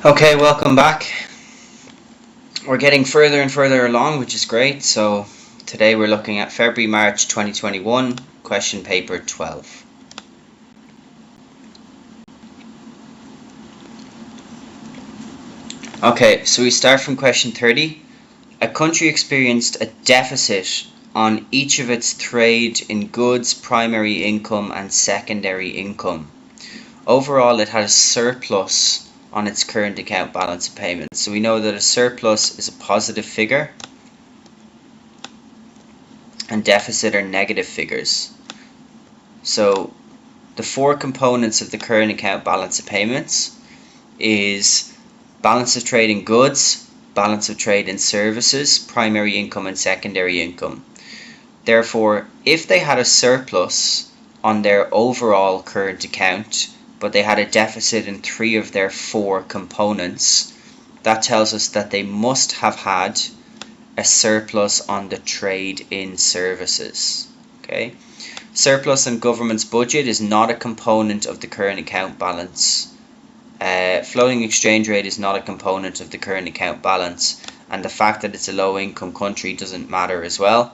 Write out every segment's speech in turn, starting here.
Okay, welcome back. We're getting further and further along, which is great. So today we're looking at February-March 2021, question paper 12. Okay, so we start from question 30. A country experienced a deficit on each of its trade in goods, primary income and secondary income. Overall, it had a surplus on its current account balance of payments. So we know that a surplus is a positive figure and deficit are negative figures. So the four components of the current account balance of payments is balance of trade in goods, balance of trade in services, primary income and secondary income. Therefore, if they had a surplus on their overall current account, but they had a deficit in three of their four components, that tells us that they must have had a surplus on the trade in services. Okay, surplus in government's budget is not a component of the current account balance. Floating exchange rate is not a component of the current account balance, and the fact that it's a low income country doesn't matter as well.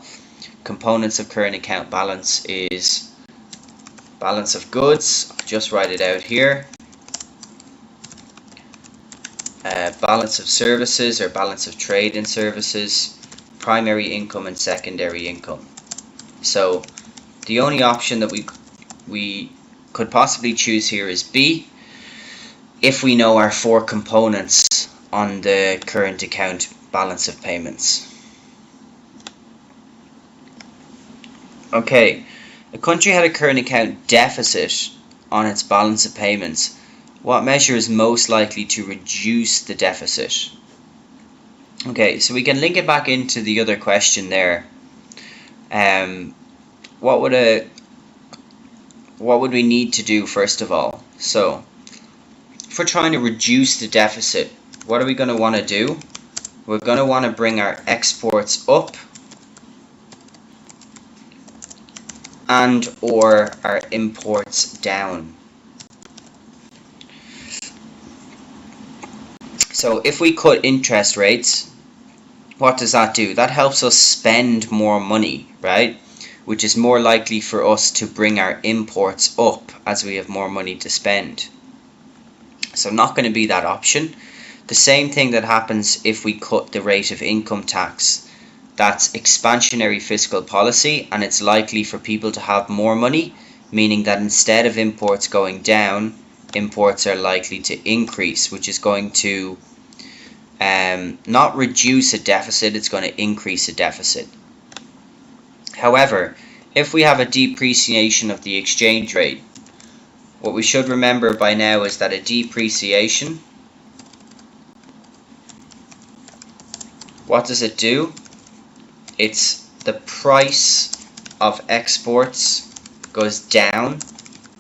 Components of current account balance is balance of goods, I'll just write it out here, balance of services or balance of trade in services, primary income and secondary income. So the only option that we could possibly choose here is B, if we know our four components on the current account balance of payments. Okay, a country had a current account deficit on its balance of payments. What measure is most likely to reduce the deficit? Okay, so we can link it back into the other question there. What would we need to do first of all? So if we're trying to reduce the deficit, what are we going to want to do? We're going to want to bring our exports up and or our imports down. So if we cut interest rates, what does that do? That helps us spend more money, right? Which is more likely for us to bring our imports up as we have more money to spend. So not going to be that option. The same thing that happens if we cut the rate of income tax. That's expansionary fiscal policy, and it's likely for people to have more money, meaning that instead of imports going down, imports are likely to increase, which is going to not reduce a deficit, it's going to increase a deficit. However, if we have a depreciation of the exchange rate, what we should remember by now is that a depreciation, what does it do? It's the price of exports goes down,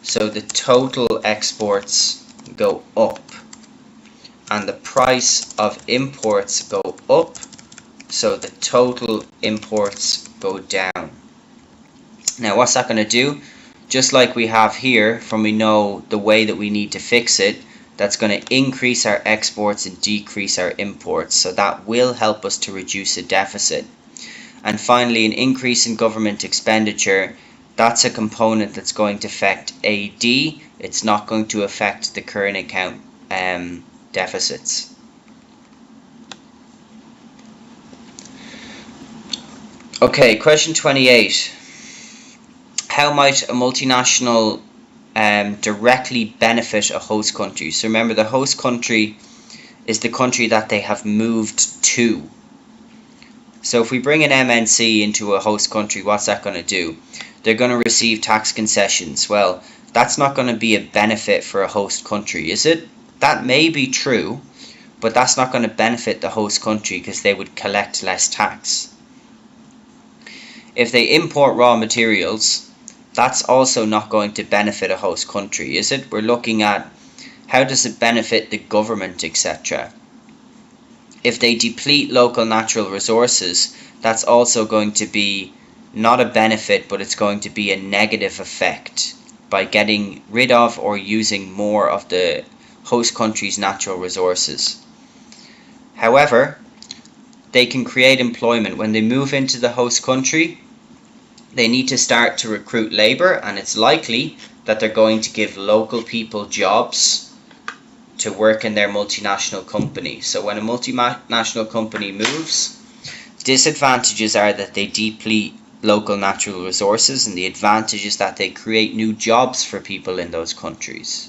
so the total exports go up, and the price of imports go up, so the total imports go down. Now what's that going to do? Just like we have here, from we know the way that we need to fix it, that's going to increase our exports and decrease our imports, so that will help us to reduce a deficit. And finally, an increase in government expenditure, that's a component that's going to affect AD. It's not going to affect the current account deficits. Okay, question 28. How might a multinational directly benefit a host country? So remember, the host country is the country that they have moved to. So if we bring an MNC into a host country, what's that going to do? They're going to receive tax concessions. Well, that's not going to be a benefit for a host country, is it? That may be true, but that's not going to benefit the host country because they would collect less tax. If they import raw materials, that's also not going to benefit a host country, is it? We're looking at how does it benefit the government, etc. If they deplete local natural resources, that's also going to be not a benefit, but it's going to be a negative effect by getting rid of or using more of the host country's natural resources. However, they can create employment. When they move into the host country, they need to start to recruit labor, and it's likely that they're going to give local people jobs to work in their multinational company. So when a multinational company moves, disadvantages are that they deplete local natural resources, and the advantage is that they create new jobs for people in those countries.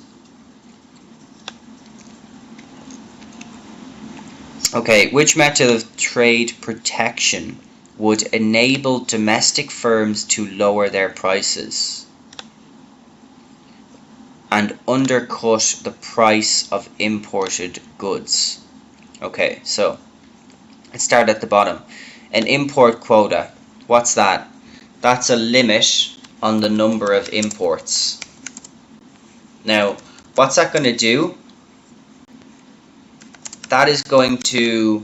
Okay, which method of trade protection would enable domestic firms to lower their prices and undercut the price of imported goods? Okay, so let's start at the bottom. An import quota. What's that? That's a limit on the number of imports. Now, what's that going to do? That is going to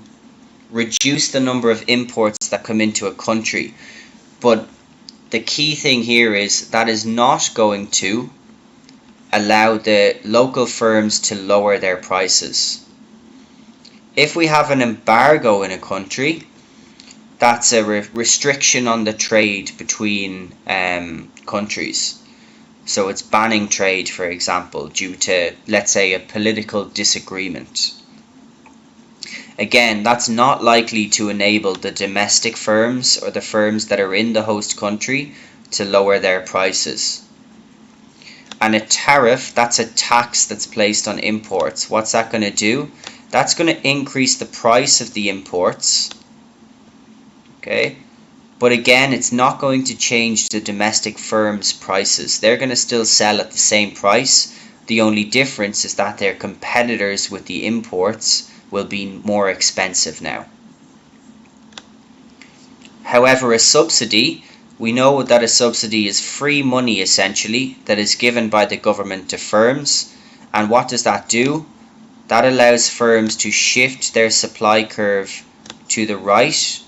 reduce the number of imports that come into a country. But the key thing here is that is not going to allow the local firms to lower their prices. If we have an embargo in a country, that's a restriction on the trade between countries. So it's banning trade, for example, due to, let's say, a political disagreement. Again, that's not likely to enable the domestic firms or the firms that are in the host country to lower their prices. And a tariff, that's a tax that's placed on imports. What's that going to do? That's going to increase the price of the imports. Okay, but again, it's not going to change the domestic firms' prices. They're going to still sell at the same price. The only difference is that their competitors with the imports will be more expensive now. However, a subsidy, we know that a subsidy is free money essentially that is given by the government to firms. And what does that do? That allows firms to shift their supply curve to the right,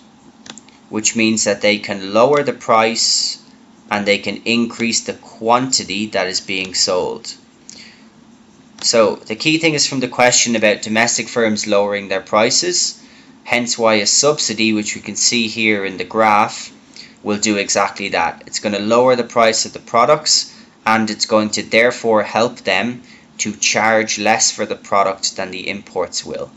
which means that they can lower the price and they can increase the quantity that is being sold. So the key thing is from the question about domestic firms lowering their prices, hence why a subsidy, which we can see here in the graph, will do exactly that. It's going to lower the price of the products, and it's going to therefore help them to charge less for the product than the imports will.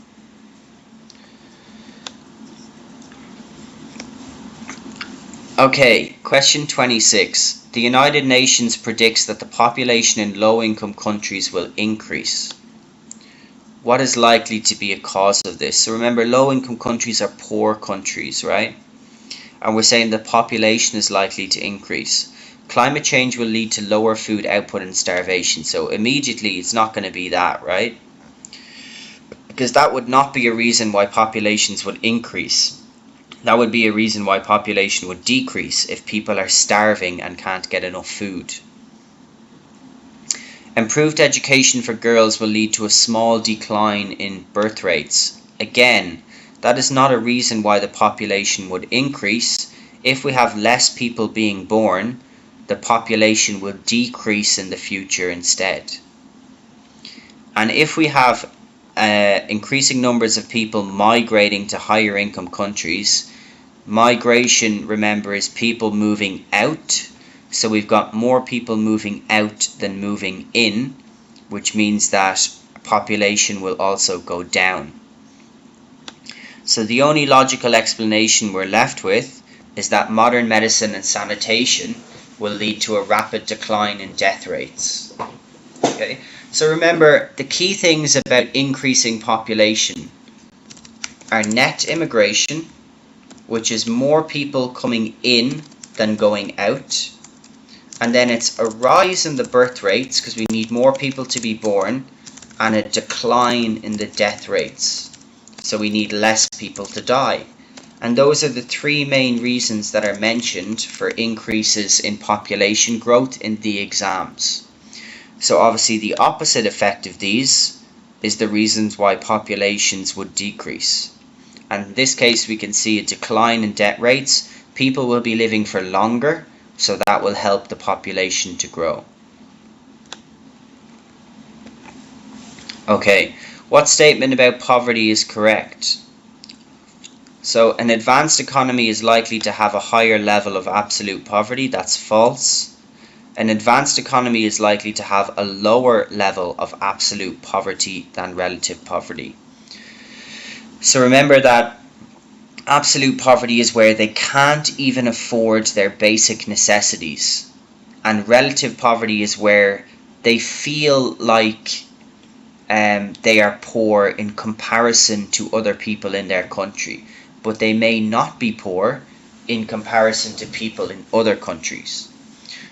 Okay, question 26. The United Nations predicts that the population in low-income countries will increase. What is likely to be a cause of this? So remember, low-income countries are poor countries, right? And we're saying the population is likely to increase. Climate change will lead to lower food output and starvation. So immediately it's not going to be that, right? Because that would not be a reason why populations would increase. That would be a reason why population would decrease if people are starving and can't get enough food. Improved education for girls will lead to a small decline in birth rates. Again, that is not a reason why the population would increase. If we have less people being born, the population will decrease in the future instead. And if we have increasing numbers of people migrating to higher income countries, migration, remember, is people moving out. So we've got more people moving out than moving in, which means that population will also go down. So the only logical explanation we're left with is that modern medicine and sanitation will lead to a rapid decline in death rates. Okay, so remember, the key things about increasing population are net immigration, which is more people coming in than going out. And then it's a rise in the birth rates, because we need more people to be born, and a decline in the death rates. So we need less people to die. And those are the three main reasons that are mentioned for increases in population growth in the exams. So obviously the opposite effect of these is the reasons why populations would decrease. And in this case we can see a decline in death rates. People will be living for longer, so that will help the population to grow. Okay, what statement about poverty is correct? So an advanced economy is likely to have a higher level of absolute poverty. That's false. An advanced economy is likely to have a lower level of absolute poverty than relative poverty. So remember that absolute poverty is where they can't even afford their basic necessities. And relative poverty is where they feel like they are poor in comparison to other people in their country, but they may not be poor in comparison to people in other countries.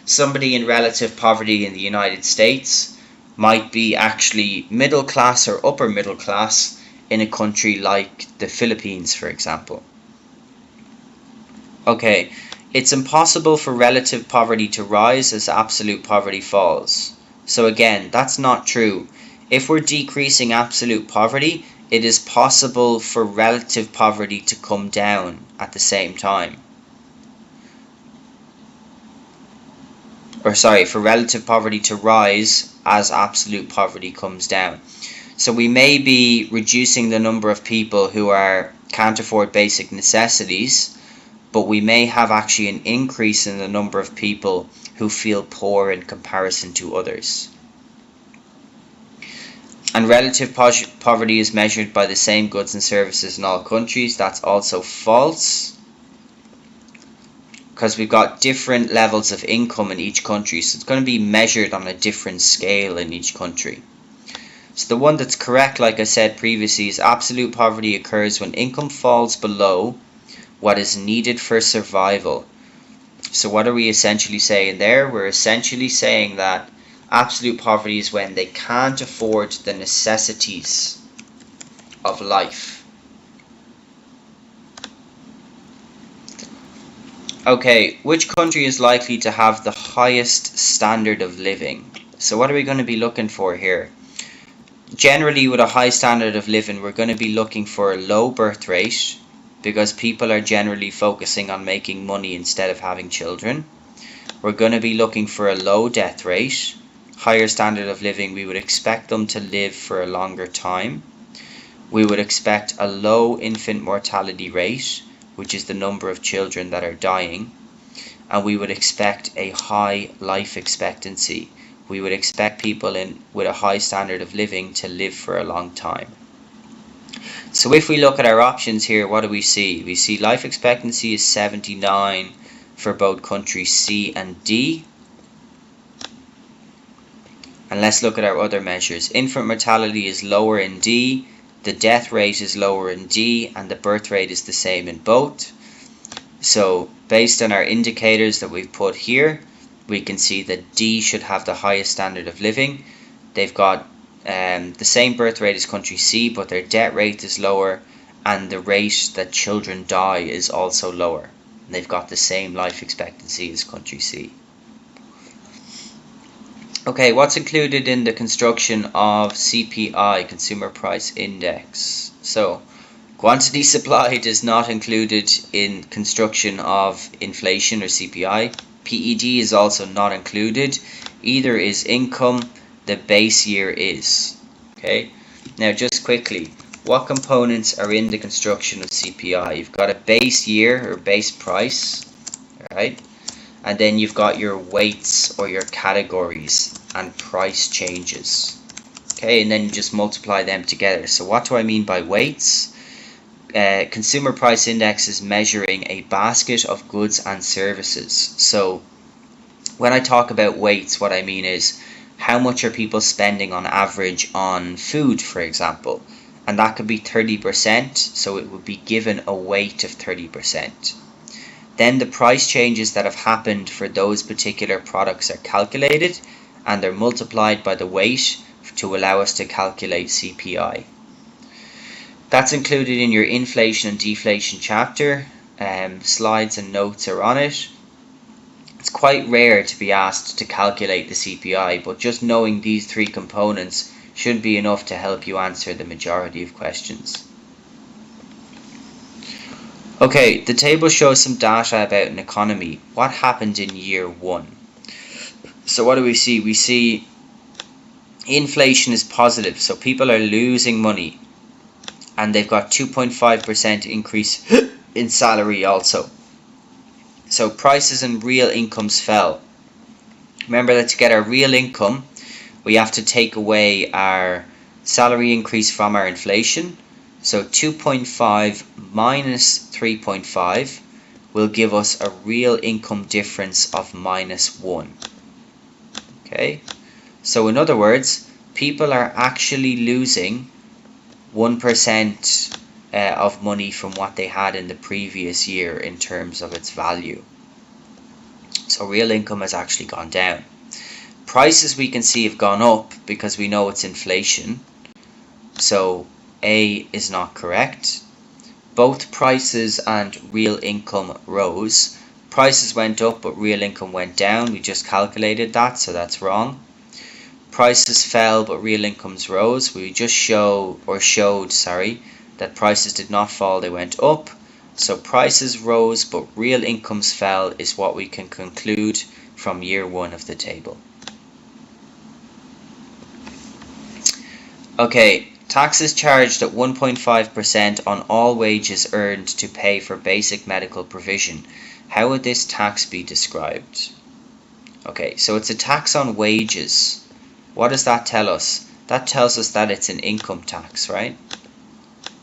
Somebody in relative poverty in the United States might be actually middle class or upper middle class in a country like the Philippines, for example. Okay, it's impossible for relative poverty to rise as absolute poverty falls. So again, that's not true. If we're decreasing absolute poverty, it is possible for relative poverty to come down at the same time. Or sorry, for relative poverty to rise as absolute poverty comes down. So we may be reducing the number of people who can't afford basic necessities, but we may have actually an increase in the number of people who feel poor in comparison to others. And relative poverty is measured by the same goods and services in all countries. That's also false, because we've got different levels of income in each country, so it's going to be measured on a different scale in each country. So the one that's correct, like I said previously, is absolute poverty occurs when income falls below what is needed for survival. So what are we essentially saying there? We're essentially saying that absolute poverty is when they can't afford the necessities of life. Okay, which country is likely to have the highest standard of living? So what are we going to be looking for here? Generally, with a high standard of living, we're going to be looking for a low birth rate, because people are generally focusing on making money instead of having children. We're going to be looking for a low death rate. Higher standard of living, we would expect them to live for a longer time. We would expect a low infant mortality rate, which is the number of children that are dying. And we would expect a high life expectancy. We would expect people with a high standard of living to live for a long time. So if we look at our options here, what do we see? We see life expectancy is 79 for both countries C and D. And let's look at our other measures. Infant mortality is lower in D, the death rate is lower in D, and the birth rate is the same in both. So based on our indicators that we've put here, we can see that D should have the highest standard of living. They've got the same birth rate as country C, but their death rate is lower, and the rate that children die is also lower. And they've got the same life expectancy as country C. Okay, what's included in the construction of CPI, Consumer Price Index? So, quantity supplied is not included in construction of inflation or CPI. PED is also not included. Either is income, the base year is. Okay, now just quickly, what components are in the construction of CPI? You've got a base year or base price, right? And then you've got your weights or your categories and price changes. Okay, and then you just multiply them together. So what do I mean by weights? Consumer Price Index is measuring a basket of goods and services. So when I talk about weights, what I mean is how much are people spending on average on food, for example. And that could be 30%, so it would be given a weight of 30%. Then the price changes that have happened for those particular products are calculated, and they're multiplied by the weight to allow us to calculate CPI. That's included in your inflation and deflation chapter. Slides and notes are on it. It's quite rare to be asked to calculate the CPI, but just knowing these three components should be enough to help you answer the majority of questions. Okay, the table shows some data about an economy. What happened in year one? So what do we see? We see inflation is positive, so people are losing money, and they've got 2.5% increase in salary also. So prices and real incomes fell. Remember that to get our real income, we have to take away our salary increase from our inflation. So 2.5 minus 3.5 will give us a real income difference of -1. Okay, so in other words, people are actually losing 1% of money from what they had in the previous year in terms of its value. So real income has actually gone down. Prices we can see have gone up because we know it's inflation. So A is not correct. Both prices and real income rose. Prices went up but real income went down. We just calculated that, so that's wrong. Prices fell but real incomes rose. We just showed that prices did not fall, they went up. So prices rose but real incomes fell is what we can conclude from year 1 of the table. Okay, taxes charged at 1.5% on all wages earned to pay for basic medical provision. How would this tax be described? Okay, so it's a tax on wages. What does that tell us? That tells us that it's an income tax, right?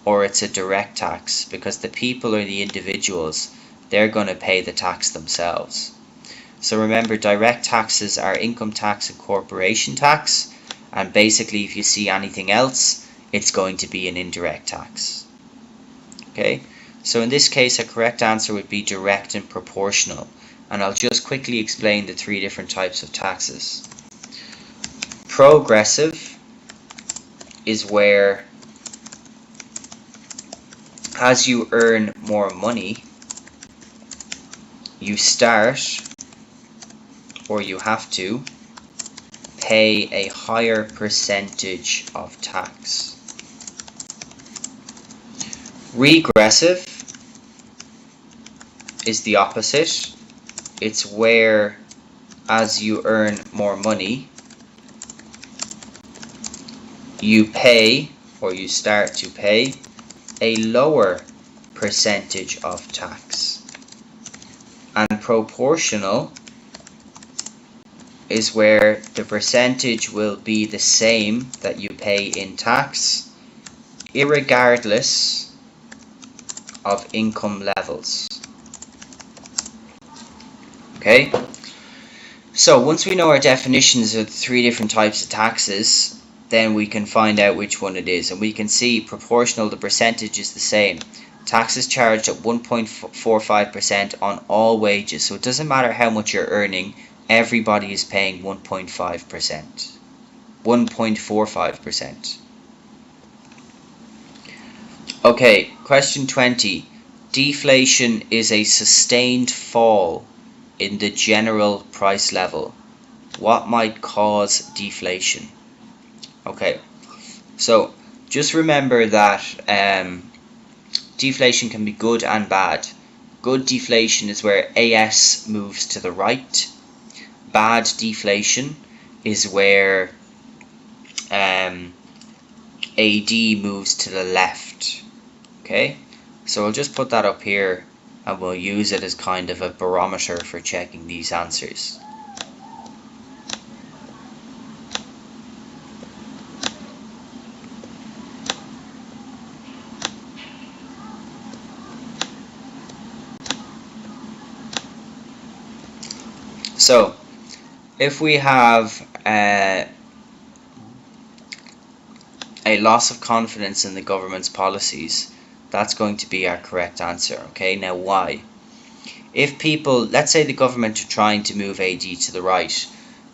Or it's a direct tax, because the people or the individuals, they're going to pay the tax themselves. So remember, direct taxes are income tax and corporation tax, and basically if you see anything else, it's going to be an indirect tax. Okay, so in this case a correct answer would be direct and proportional, and I'll just quickly explain the 3 different types of taxes. Progressive is where as you earn more money, you start, or you have to, pay a higher percentage of tax. Regressive is the opposite. It's where as you earn more money, you pay, or you start to pay, a lower percentage of tax. And proportional is where the percentage will be the same that you pay in tax, irregardless of income levels. Okay, so once we know our definitions of the 3 different types of taxes, then we can find out which one it is, and we can see proportional, the percentage is the same. Taxes charged at 1.45% on all wages, so it doesn't matter how much you're earning, everybody is paying 1.5%. 1.45%. Okay, question 20. Deflation is a sustained fall in the general price level. What might cause deflation? Okay, so just remember that deflation can be good and bad. Good deflation is where AS moves to the right. Bad deflation is where AD moves to the left. Okay, so I'll just put that up here and we'll use it as kind of a barometer for checking these answers. So if we have a loss of confidence in the government's policies, that's going to be our correct answer. Okay, now why? If people, let's say the government are trying to move AD to the right,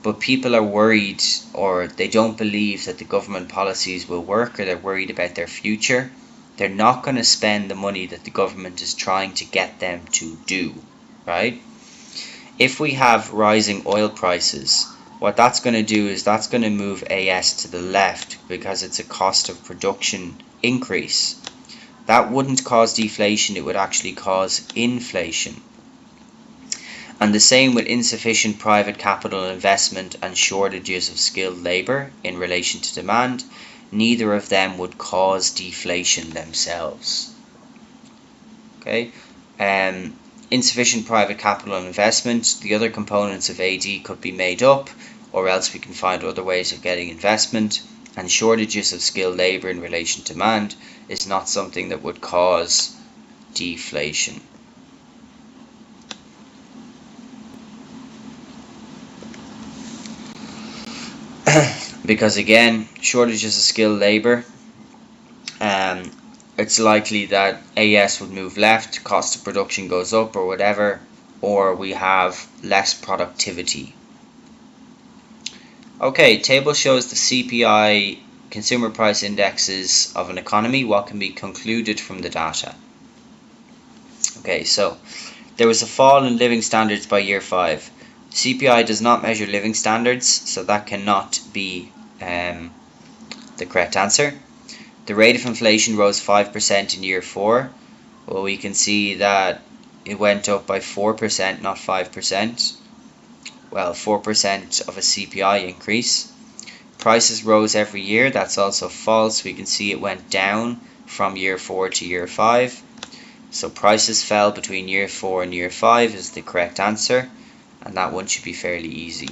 but people are worried or they don't believe that the government policies will work, or they're worried about their future, they're not going to spend the money that the government is trying to get them to do, right? If we have rising oil prices, what that's going to do is that's going to move AS to the left because it's a cost of production increase. That wouldn't cause deflation, it would actually cause inflation. And the same with insufficient private capital investment and shortages of skilled labour in relation to demand. Neither of them would cause deflation themselves. Okay. Insufficient private capital investment, the other components of AD could be made up, or else we can find other ways of getting investment. And shortages of skilled labour in relation to demand is not something that would cause deflation. Because again, shortages of skilled labour, it's likely that AS would move left, cost of production goes up or whatever, or we have less productivity. Okay, table shows the CPI, consumer price indexes of an economy. What can be concluded from the data? Okay, so there was a fall in living standards by year 5. CPI does not measure living standards, so that cannot be the correct answer. The rate of inflation rose 5% in year 4. Well, we can see that it went up by 4%, not 5%. Well, 4% of a CPI increase. Prices rose every year. That's also false. We can see it went down from year 4 to year 5. So prices fell between year 4 and year 5 is the correct answer. And that one should be fairly easy.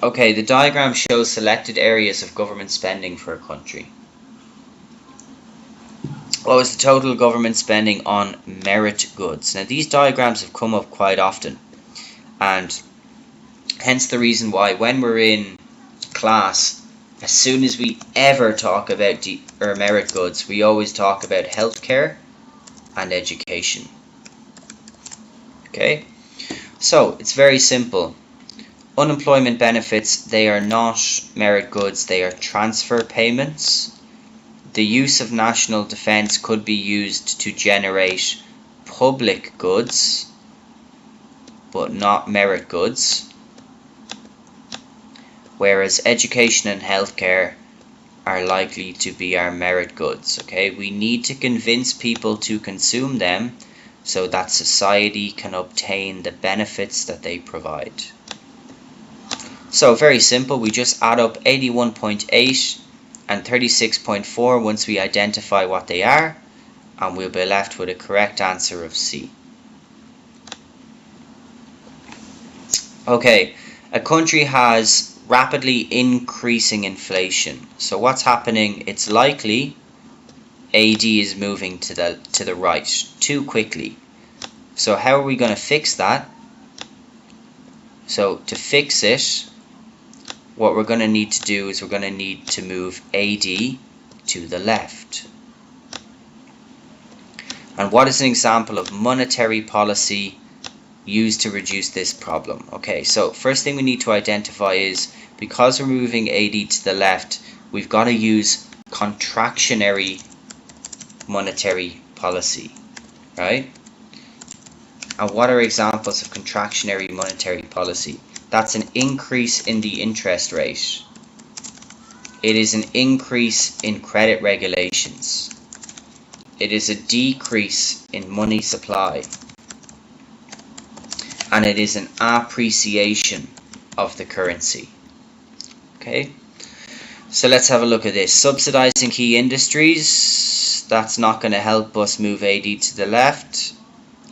Okay, the diagram shows selected areas of government spending for a country. What was the total government spending on merit goods? Now these diagrams have come up quite often, and hence the reason why when we're in class, as soon as we ever talk about merit goods, we always talk about healthcare and education. Okay, so it's very simple. Unemployment benefits, they are not merit goods, they are transfer payments. The use of national defence could be used to generate public goods, but not merit goods. Whereas education and healthcare are likely to be our merit goods. Okay, we need to convince people to consume them so that society can obtain the benefits that they provide. So very simple, we just add up 81.8 and 36.4 once we identify what they are, and we'll be left with a correct answer of C. Okay, a country has rapidly increasing inflation. So what's happening? It's likely AD is moving to the right too quickly. So how are we going to fix that? So to fix it, what we're going to need to do is we're going to need to move AD to the left. And what is an example of monetary policy used to reduce this problem? Okay, so first thing we need to identify is, because we're moving AD to the left, we've got to use contractionary monetary policy, right? And what are examples of contractionary monetary policy? That's an increase in the interest rate. It is an increase in credit regulations. It is a decrease in money supply. And it is an appreciation of the currency. Okay, so let's have a look at this. Subsidizing key industries, that's not going to help us move AD to the left.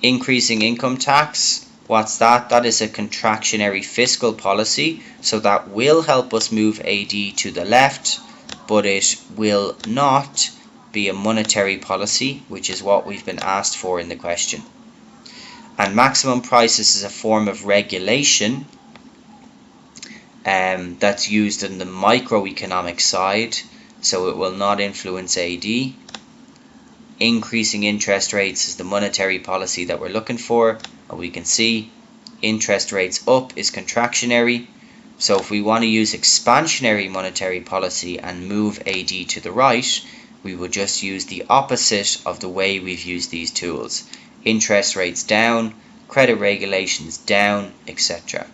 Increasing income tax, what's that? That is a contractionary fiscal policy, so that will help us move AD to the left, but it will not be a monetary policy, which is what we've been asked for in the question. And maximum prices is a form of regulation that's used in the microeconomic side, so it will not influence AD. Increasing interest rates is the monetary policy that we're looking for, and we can see interest rates up is contractionary. So if we want to use expansionary monetary policy and move AD to the right, we would just use the opposite of the way we've used these tools. Interest rates down, credit regulations down, etc.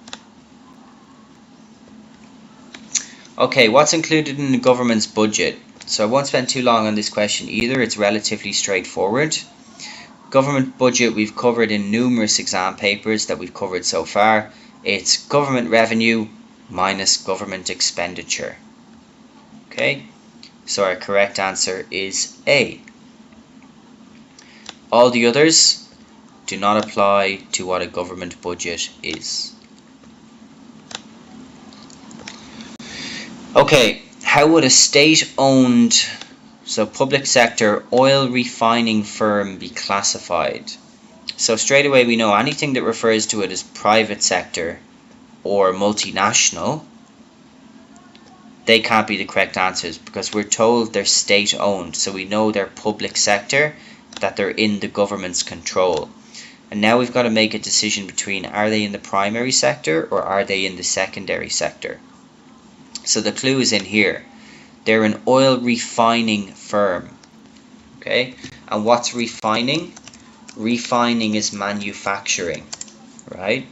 Okay, what's included in the government's budget? So I won't spend too long on this question either, it's relatively straightforward. Government budget we've covered in numerous exam papers that we've covered so far. It's government revenue minus government expenditure. Okay, so our correct answer is A. All the others do not apply to what a government budget is. Okay, how would a state-owned, so public sector, oil refining firm be classified? So straight away we know anything that refers to it as private sector or multinational, they can't be the correct answers because we're told they're state-owned, so we know they're public sector, that they're in the government's control. And now we've got to make a decision between are they in the primary sector or are they in the secondary sector. So the clue is in here. They're an oil refining firm. Okay, and what's refining? Refining is manufacturing, right?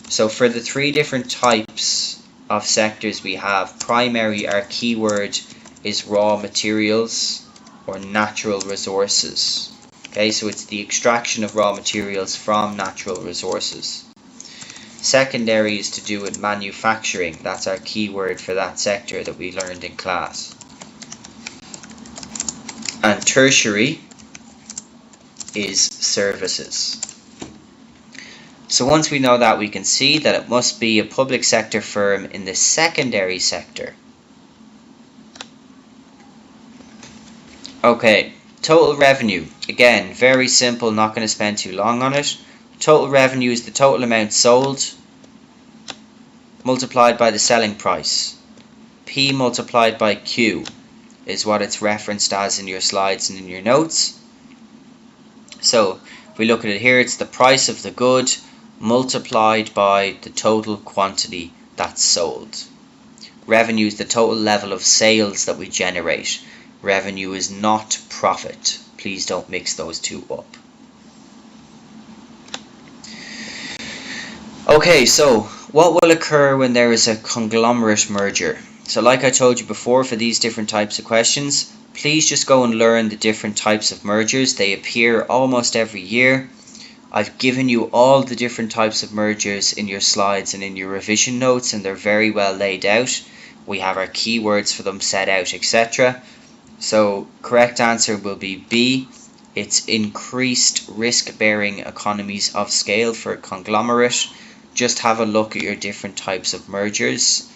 So for the three different types of sectors we have, primary, our keyword is raw materials or natural resources. Okay, so it's the extraction of raw materials from natural resources. Secondary is to do with manufacturing. That's our keyword for that sector that we learned in class. And tertiary is services. So once we know that, we can see that it must be a public sector firm in the secondary sector. Okay, total revenue. Again, very simple, not going to spend too long on it. Total revenue is the total amount sold multiplied by the selling price. P multiplied by Q is what it's referenced as in your slides and in your notes. So if we look at it here, it's the price of the good multiplied by the total quantity that's sold. Revenue is the total level of sales that we generate. Revenue is not profit. Please don't mix those two up. Okay, so what will occur when there is a conglomerate merger? So like I told you before, for these different types of questions, please just go and learn the different types of mergers. They appear almost every year. I've given you all the different types of mergers in your slides and in your revision notes, and they're very well laid out. We have our keywords for them set out, etc. So correct answer will be B. It's increased risk-bearing economies of scale for a conglomerate. Just have a look at your different types of mergers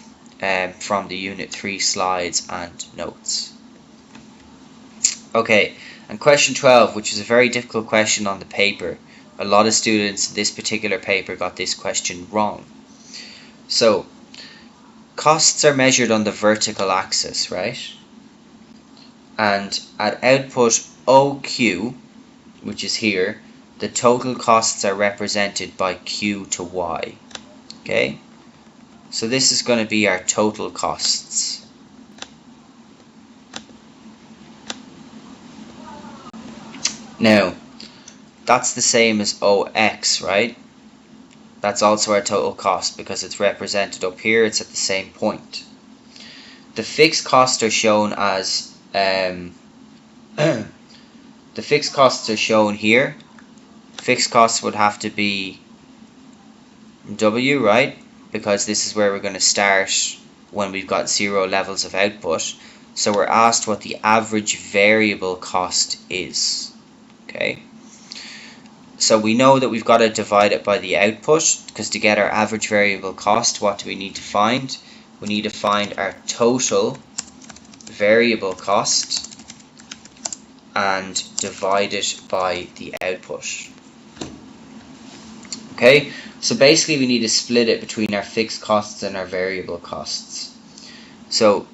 from the Unit 3 slides and notes. Okay, and question 12, which is a very difficult question on the paper. A lot of students in this particular paper got this question wrong. So, costs are measured on the vertical axis, right? And at output OQ, which is here, the total costs are represented by Q to Y. Okay? So this is going to be our total costs. Now, that's the same as OX, right? That's also our total cost because it's represented up here, it's at the same point. The fixed costs are shown as the fixed costs are shown here. Fixed costs would have to be W, right? Because this is where we're going to start when we've got 0 levels of output. So we're asked what the average variable cost is. Okay. So we know that we've got to divide it by the output, because to get our average variable cost, what do we need to find? We need to find our total variable cost and divide it by the output. Okay, so basically we need to split it between our fixed costs and our variable costs. So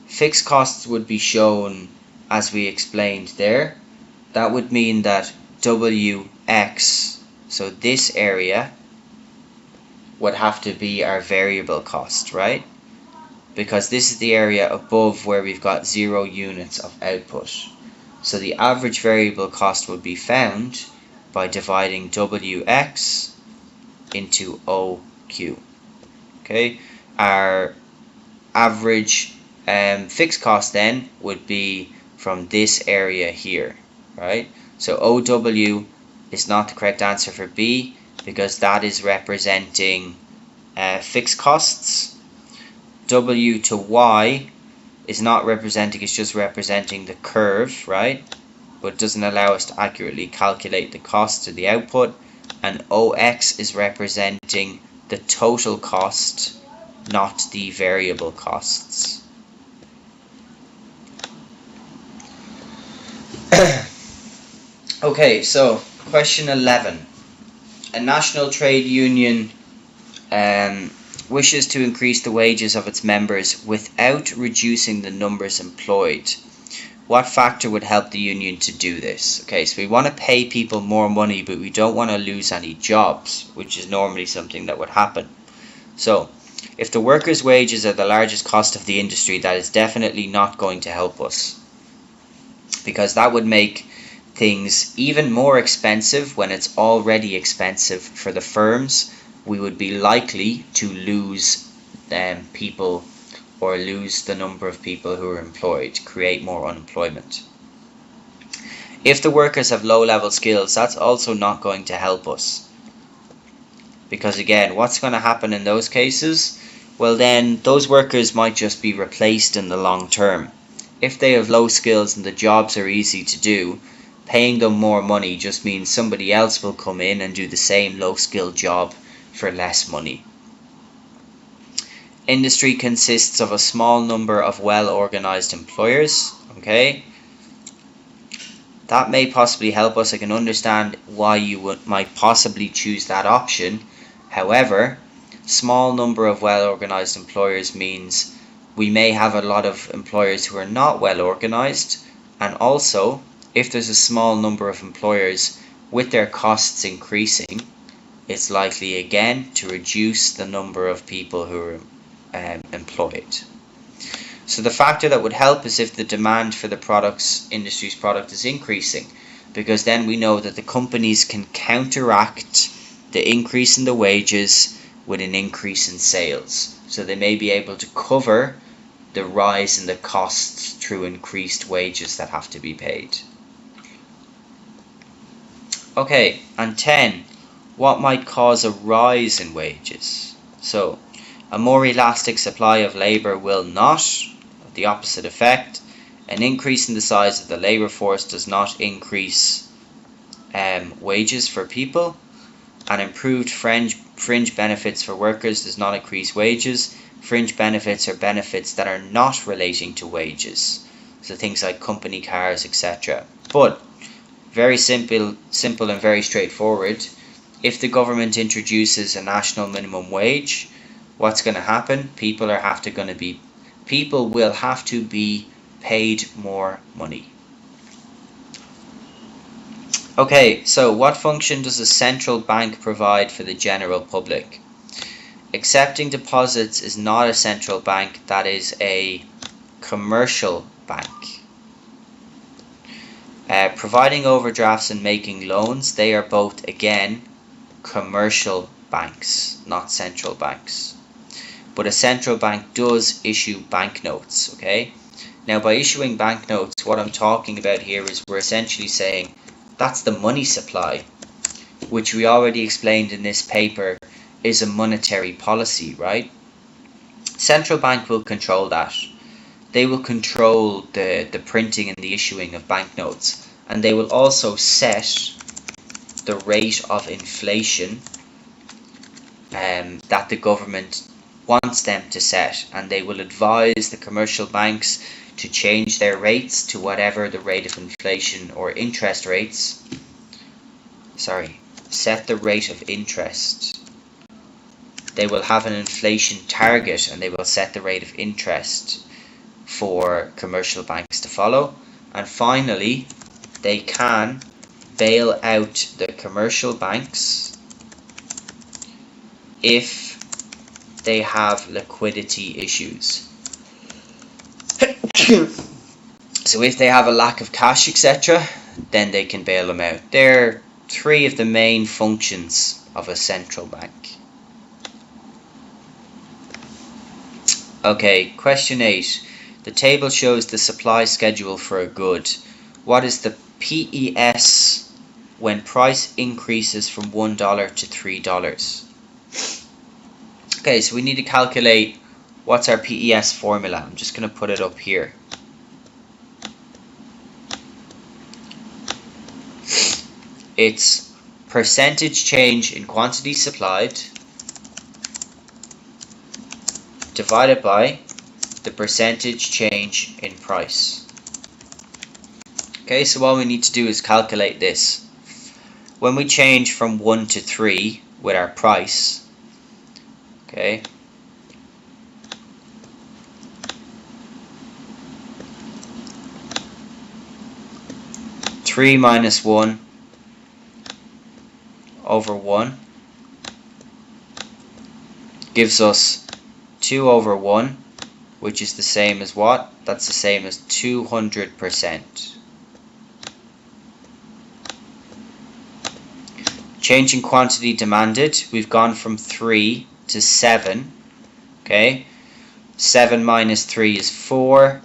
fixed costs would be shown as we explained there. That would mean that WX, so this area, would have to be our variable cost, right? Because this is the area above where we've got 0 units of output. So the average variable cost would be found by dividing WX into OQ. Okay, our average fixed cost then would be from this area here, right? So OW is not the correct answer for B, because that is representing fixed costs. W to Y is not representing, it's just representing the curve, right? But it doesn't allow us to accurately calculate the cost to the output. And OX is representing the total cost, not the variable costs. Okay, so question 11. A national trade union wishes to increase the wages of its members without reducing the numbers employed. What factor would help the union to do this? Okay, so we want to pay people more money, but we don't want to lose any jobs, which is normally something that would happen. So, if the workers' wages are the largest cost of the industry, that is definitely not going to help us, because that would make things even more expensive when it's already expensive for the firms. We would be likely to lose people, or lose the number of people who are employed, create more unemployment. If the workers have low-level skills, that's also not going to help us. Because again, what's going to happen in those cases? Well, then those workers might just be replaced in the long term. If they have low skills and the jobs are easy to do, paying them more money just means somebody else will come in and do the same low-skilled job for less money. Industry consists of a small number of well-organized employers. Okay, that may possibly help us. I can understand why you might possibly choose that option. However, small number of well-organized employers means we may have a lot of employers who are not well-organized, and also if there's a small number of employers with their costs increasing, it's likely again to reduce the number of people who are employed. So the factor that would help is if the demand for the industry's product is increasing, because then we know that the companies can counteract the increase in the wages with an increase in sales. So they may be able to cover the rise in the costs through increased wages that have to be paid. Okay, and 10. What might cause a rise in wages? So, a more elastic supply of labour will not, the opposite effect. An increase in the size of the labour force does not increase wages for people. An improved fringe benefits for workers does not increase wages. Fringe benefits are benefits that are not relating to wages. So things like company cars, etc. But, very simple and very straightforward. If the government introduces a national minimum wage, what's going to happen? People will have to be paid more money. Okay, so what function does a central bank provide for the general public? Accepting deposits is not a central bank, that is a commercial bank. Providing overdrafts and making loans, they are both, again, commercial banks, not central banks. But a central bank does issue banknotes, okay? Now, by issuing banknotes, what I'm talking about here is we're essentially saying that's the money supply, which we already explained in this paper is a monetary policy, right? Central bank will control that. They will control the printing and the issuing of banknotes, and they will also set the rate of inflation that the government wants them to set, and they will advise the commercial banks to change their rates to whatever the rate of inflation or interest rates, set the rate of interest. They will have an inflation target, and they will set the rate of interest for commercial banks to follow. And finally, they can bail out the commercial banks if they have liquidity issues. So if they have a lack of cash, etc., then they can bail them out. They're three of the main functions of a central bank. Okay, question 8. The table shows the supply schedule for a good. What is the PES when price increases from $1 to $3. Okay, so we need to calculate what's our PES formula. I'm just going to put it up here. It's percentage change in quantity supplied divided by the percentage change in price. Okay, so all we need to do is calculate this. When we change from 1 to 3 with our price, okay, (3 minus 1 over 1) gives us 2 over 1, which is the same as what? That's the same as 200%. Change in quantity demanded, we've gone from 3 to 7. Okay, 7 minus 3 is 4.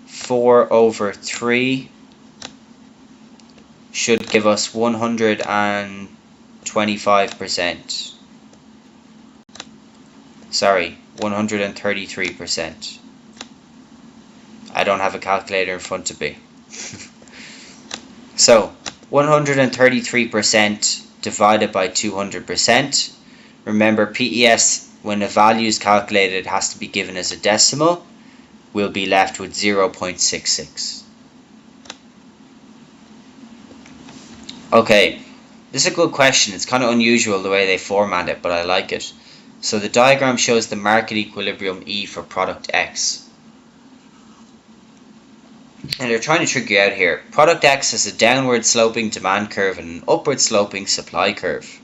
4 over 3 should give us 125%. Sorry, 133%. I don't have a calculator in front of me. So 133% divided by 200%. Remember, PES, when a value is calculated, has to be given as a decimal. We'll be left with 0.66. Okay, this is a good question. It's kind of unusual the way they format it, but I like it. So the diagram shows the market equilibrium E for product X. And they're trying to trick you out here. Product X has a downward sloping demand curve and an upward sloping supply curve.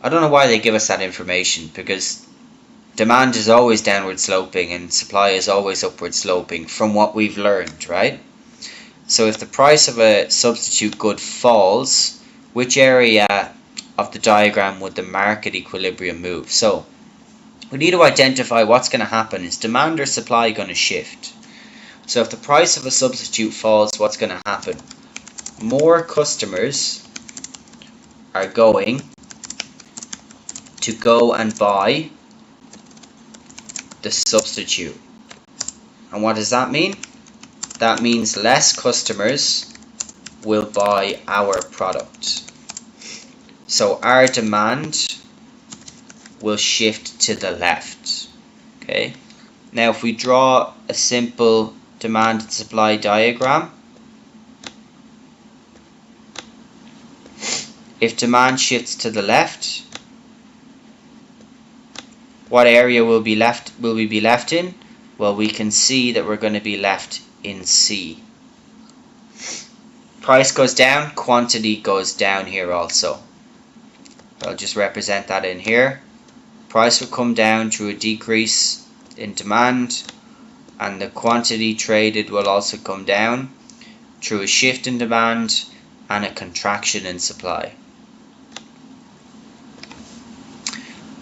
I don't know why they give us that information, because demand is always downward sloping and supply is always upward sloping from what we've learned, right? So if the price of a substitute good falls, which area of the diagram would the market equilibrium move? So we need to identify what's going to happen. Is demand or supply going to shift? So if the price of a substitute falls, what's going to happen? More customers are going to go and buy the substitute. And what does that mean? That means less customers will buy our product. So our demand will shift to the left. Okay. Now if we draw a simple demand and supply diagram, if demand shifts to the left, what area will we be left in? Well, we can see that we're going to be left in C. Price goes down, quantity goes down here also. I'll just represent that in here. Price will come down through a decrease in demand, and the quantity traded will also come down through a shift in demand and a contraction in supply.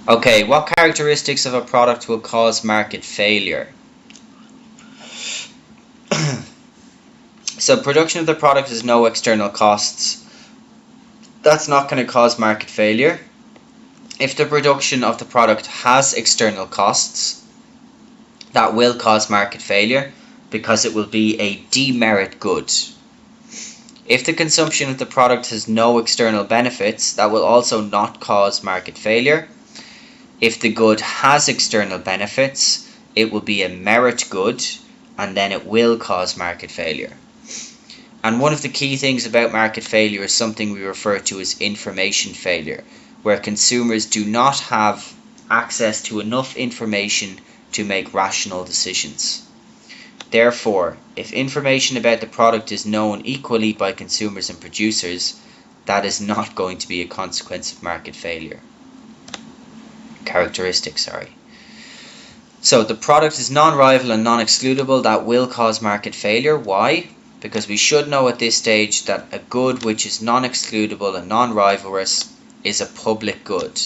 Okay, what characteristics of a product will cause market failure? So production of the product has no external costs. That's not going to cause market failure. If the production of the product has external costs, that will cause market failure because it will be a demerit good. If the consumption of the product has no external benefits, that will also not cause market failure. If the good has external benefits, it will be a merit good, and then it will cause market failure. And one of the key things about market failure is something we refer to as information failure, where consumers do not have access to enough information to make rational decisions. Therefore, if information about the product is known equally by consumers and producers, that is not going to be a consequence of market failure. So the product is non-rival and non-excludable. That will cause market failure. Why? Because we should know at this stage that a good which is non-excludable and non-rivalrous is a public good.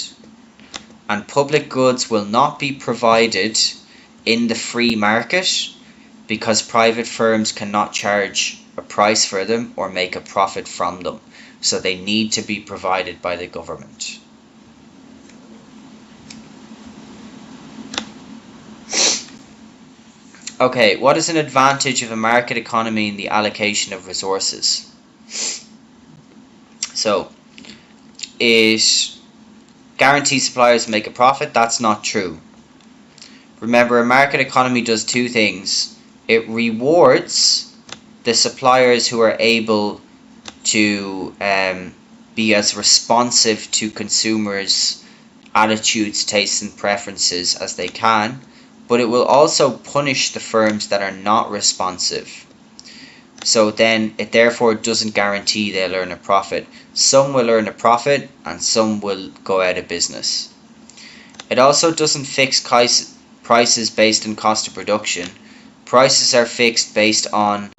And public goods will not be provided in the free market because private firms cannot charge a price for them or make a profit from them. So they need to be provided by the government. Okay, what is an advantage of a market economy in the allocation of resources? So, it guarantees suppliers make a profit. That's not true. Remember, a market economy does two things. It rewards the suppliers who are able to be as responsive to consumers' attitudes, tastes and preferences as they can, but it will also punish the firms that are not responsive. So then it therefore doesn't guarantee they'll earn a profit. Some will earn a profit and some will go out of business. It also doesn't fix prices based on cost of production. Prices are fixed based on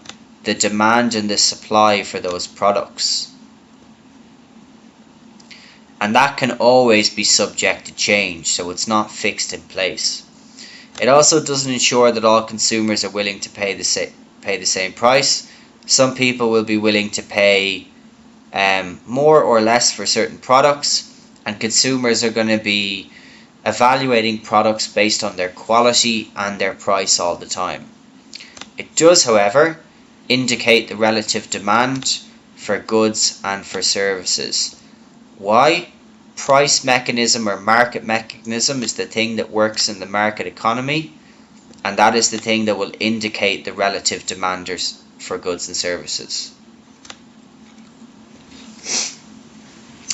the demand and the supply for those products. And that can always be subject to change, so it's not fixed in place. It also doesn't ensure that all consumers are willing to pay the same price. Some people will be willing to pay more or less for certain products, and consumers are going to be evaluating products based on their quality and their price all the time. It does, however, indicate the relative demand for goods and for services. Why? Price mechanism or market mechanism is the thing that works in the market economy, and that is the thing that will indicate the relative demanders for goods and services.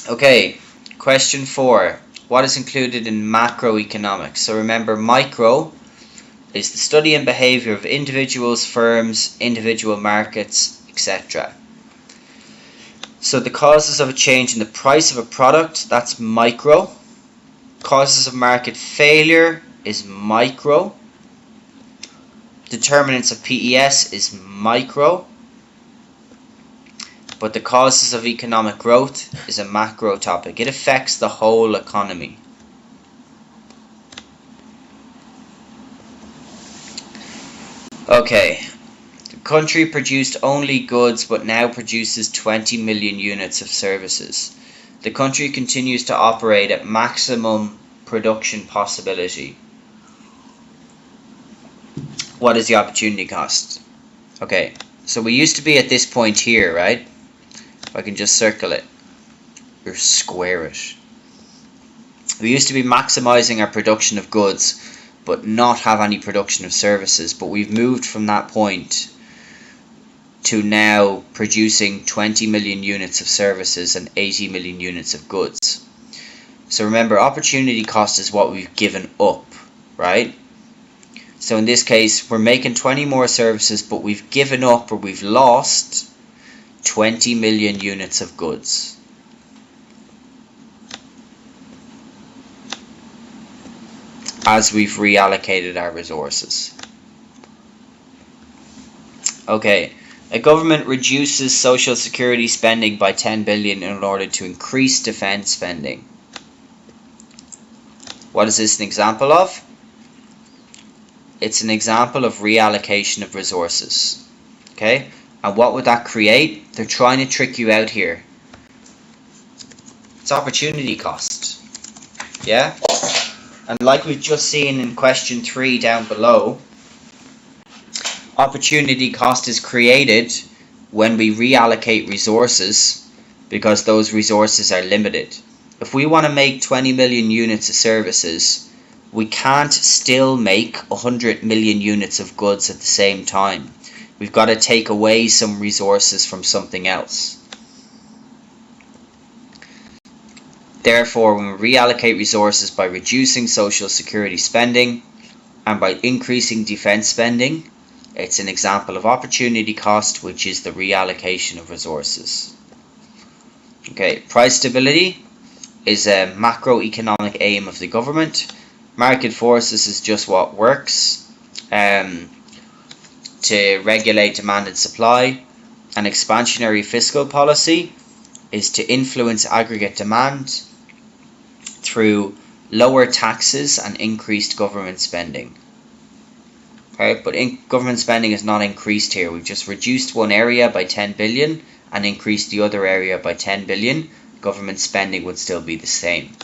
Okay, question 4. What is included in macroeconomics? So remember, micro is the study and behavior of individuals, firms, individual markets, etc. So the causes of a change in the price of a product, that's micro. Causes of market failure is micro. Determinants of PES is micro. But the causes of economic growth is a macro topic. It affects the whole economy. Okay. The country produced only goods but now produces 20 million units of services. The country continues to operate at maximum production possibility. What is the opportunity cost? Okay, so we used to be at this point here, right? If I can just circle it or square it. We used to be maximizing our production of goods but not have any production of services, but we've moved from that point to now producing 20 million units of services and 80 million units of goods. So remember, opportunity cost is what we've given up, right? So in this case, we're making 20 more services, but we've given up or we've lost 20 million units of goods. As we've reallocated our resources. Okay. A government reduces social security spending by 10 billion in order to increase defense spending. What is this an example of? It's an example of reallocation of resources. Okay? And what would that create? They're trying to trick you out here. It's opportunity cost. Yeah? And like we've just seen in question 3 down below, opportunity cost is created when we reallocate resources because those resources are limited. If we want to make 20 million units of services, we can't still make 100 million units of goods at the same time. We've got to take away some resources from something else. Therefore, when we reallocate resources by reducing social security spending and by increasing defense spending, it's an example of opportunity cost, which is the reallocation of resources. Okay, price stability is a macroeconomic aim of the government. Market forces is just what works to regulate demand and supply. An expansionary fiscal policy is to influence aggregate demand through lower taxes and increased government spending. Okay, but government spending is not increased here. We've just reduced one area by 10 billion and increased the other area by 10 billion. Government spending would still be the same.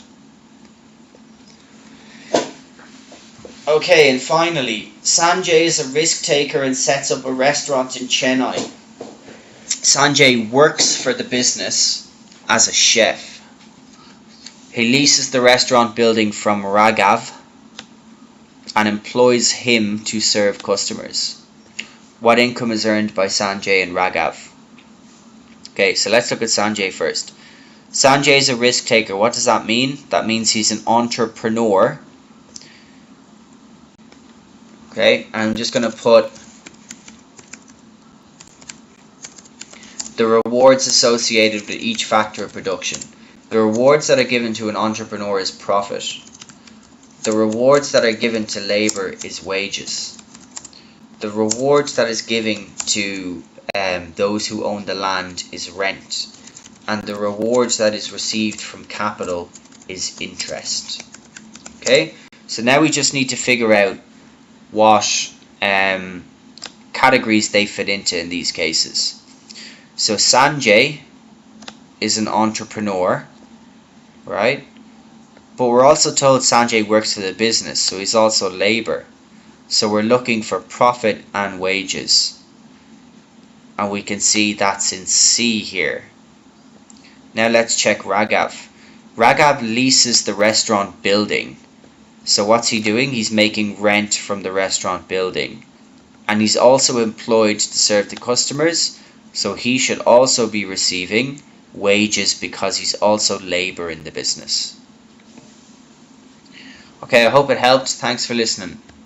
Okay, and finally, Sanjay is a risk taker and sets up a restaurant in Chennai. Sanjay works for the business as a chef. He leases the restaurant building from Raghav and employs him to serve customers. What income is earned by Sanjay and Raghav? Okay, so let's look at Sanjay first. Sanjay is a risk taker. What does that mean? That means he's an entrepreneur. Okay, I'm just going to put the rewards associated with each factor of production. The rewards that are given to an entrepreneur is profit. The rewards that are given to labor is wages. The rewards that is given to those who own the land is rent. And the rewards that is received from capital is interest. Okay, so now we just need to figure out what categories they fit into in these cases. So Sanjay is an entrepreneur, right? But we're also told Sanjay works for the business, so he's also labor. So we're looking for profit and wages. And we can see that's in C here. Now let's check Raghav. Raghav leases the restaurant building. So what's he doing? He's making rent from the restaurant building. And he's also employed to serve the customers. So he should also be receiving wages because he's also labor in the business. Okay, I hope it helped. Thanks for listening.